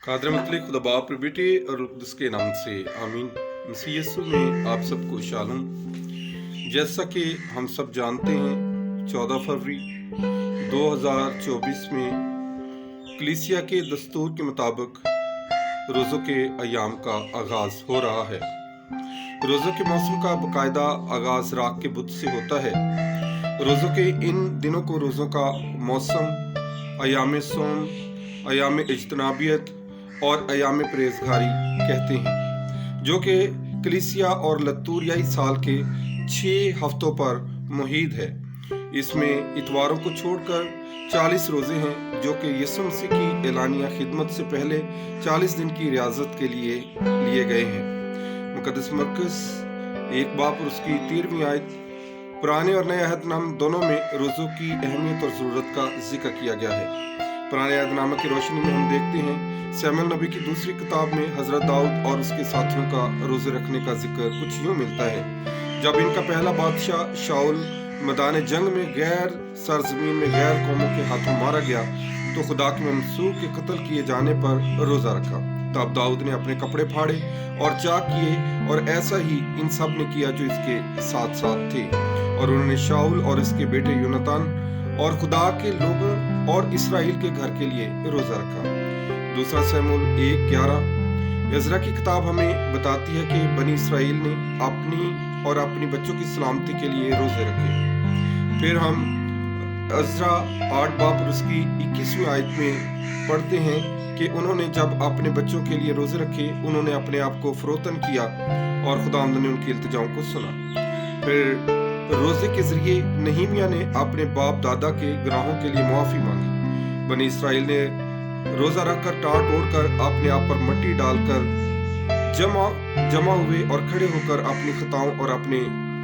कादर मतलब खुदा बाप रे बेटे और रुक़ुद्दुस के नाम से आमीन। मसीह यीशु में आप सबको शालोम। जैसा कि हम सब जानते हैं 14 फरवरी 2024 में कलीसिया के दस्तूर के मुताबिक रोज़ों के अयाम का आगाज़ हो रहा है। रोज़ों के मौसम का बाकायदा आगाज़ राख के बुत से होता है। रोज़ों के इन दिनों को रोज़ों का मौसम, अयाम सोम, अयाम इज्तनाबियत और अयाम परहेज़गारी कहते हैं, जो कि कलीसिया और लतूरियाई साल के 6 हफ्तों पर मुहित है। इसमें इतवारों को छोड़कर 40 रोज़े हैं, जो कि यीशु मसीह की एलानिया खिदमत से पहले 40 दिन की रियाजत के लिए लिए गए हैं। मुक़द्दस मरकज़ 1 बाब और उसकी 13वीं आयत पुराने और नए अहदनामे दोनों में रोज़ों की अहमियत और ज़रूरत का जिक्र किया गया है। पुराने अहदनामे की रोशनी में हम देखते हैं सैमुएल नबी की दूसरी किताब में हज़रत दाऊद और उसके साथियों का रोज़े रखने का जिक्र कुछ यूँ मिलता है। जब इनका पहला बादशाह शाऊल मैदान जंग में गैर सरजमीन में गैर कौमों के हाथों मारा गया, तो खुदा के मंसूब के कत्ल किए जाने पर रोज़ा रखा। तब दाऊद ने अपने कपड़े फाड़े और चाक किए, और ऐसा ही इन सब ने किया जो इसके साथ साथ थे, और उन्होंने शाऊल और इसके बेटे यूनातान और खुदा के लोगों और इसराइल के घर के लिए रोज़ा रखा। दूसरा शमूएल 1:11 यज़रा की किताब हमें बताती है कि बनी इसराइल ने अपनी और अपनी बच्चों की सलामती के लिए रोज़े रखे। फिर हम यज़रा 8 बाब और उसकी 21वीं आयत में पढ़ते हैं कि उन्होंने जब अपने बच्चों के लिए रोज़े रखे, उन्होंने अपने आप को फरोतन किया और खुदावंद ने उनकी इल्तिजाओं को सुना। फिर रोज़े के जरिए नहीमिया ने अपने बाप दादा के गुनाहों के लिए मुआफ़ी मांगी। बनी इसराइल ने रोज़ा रखकर टाट ओढ़कर अपने आप पर मिट्टी डालकर जमा हुए और खड़े होकर अपनी खताओं और अपने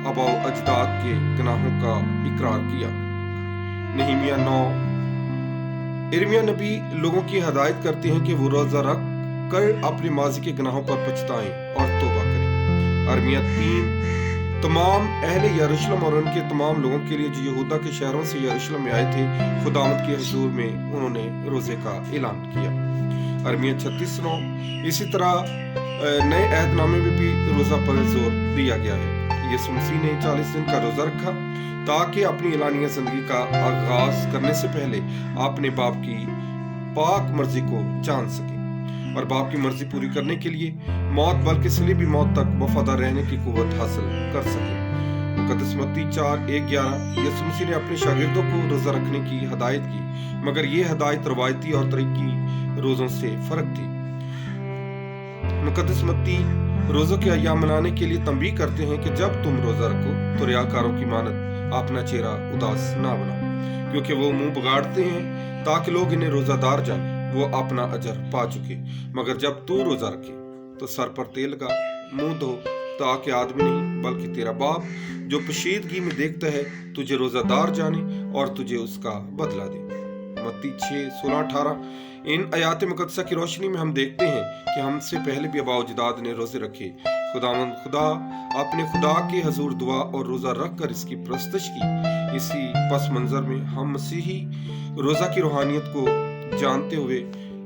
आबाओ अजदाद के गुनाहों का इकरार किया। नहीमिया 9। यिर्मयाह नबी लोगों की हदायत करते हैं कि वो रोज़ा रख कर अपने माजी के गुनाहों पर पछताएं और तौबा करें। अरमिया 3। तमाम अहले यरूशलेम और उनके तमाम लोगों के लिए जो यहूदा के शहरों से यरूशलेम में आए थे, खुदावंद के हुजूर में उन्होंने रोज़े का ऐलान किया। अरमिया 36। इसी तरह नए अहदनामे में भी रोज़ा पर जोर दिया गया है। यीशु मसीह ने 40 दिन का रोज़ा रखा ताकि अपनी एलानिया ज़िंदगी का आगाज़ करने से पहले अपने बाप की पाक मर्जी को जान सके और बाप की मर्जी पूरी करने के लिए मौत बल्कि सलीबी मौत तक वफादार रहने की कुव्वत हासिल कर सके। मुक़द्दस मत्ती 4:1-11 यीशु मसीह ने अपने शागिर्दों को रोज़ा रखने की हदायत की, मगर ये हदायत रवायती और तरीकी रोज़ों से फ़र्क थी। मुक़द्दस मत्ती रोज़ों के अय्याम मनाने के लिए तंबीह करते हैं कि जब तुम रोज़ा रखो तो रियाकारों की मानत अपना चेहरा उदास ना बनाओ, क्योंकि वो मुंह बिगाड़ते हैं ताकि लोग इन्हें रोज़ादार जाने, वो अपना अजर पा चुके। मगर जब तू रोज़ा रखे तो सर पर तेल लगा, मुंह धो, ताकि आदमी नहीं बल्कि तेरा बाप जो पोशीदगी में देखता है तुझे रोज़ादार जाने और तुझे उसका बदला दे। मत्ती 6:16-18 इन आयात मुक़द्दसा की रोशनी में हम देखते हैं कि हमसे पहले भी आबाओ अजदाद ने रोज़े रखे। खुदावंद खुदा अपने खुदा के हजूर दुआ और रोज़ा रख कर इसकी परस्तश की। इसी पस मंज़र में हम मसीही रोज़ा की रूहानियत को जानते हुए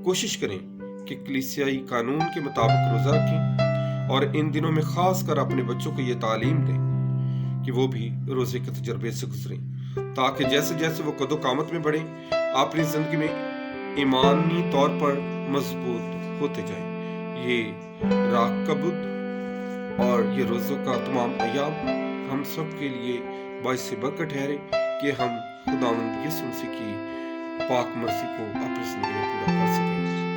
कोशिश करें कि कलीसियाई कानून के मुताबिक रोज़ा रखें, और इन दिनों में खास कर अपने बच्चों को ये तालीम दें कि वो भी रोज़े के तजर्बे से गुजरें, ताकि जैसे जैसे वो कदो कामत में बढ़ें अपनी ज़िंदगी में ईमानी तौर पर मजबूत होते जाएं। ये राख का बुत और ये रोज़ों का तमाम अय्याम हम सब के लिए बाइस बरकत ठहरे कि हम खुदावंद यीशु मसीह की पाक मर्जी को अपनी ज़िंदगी में पूरा कर सकें।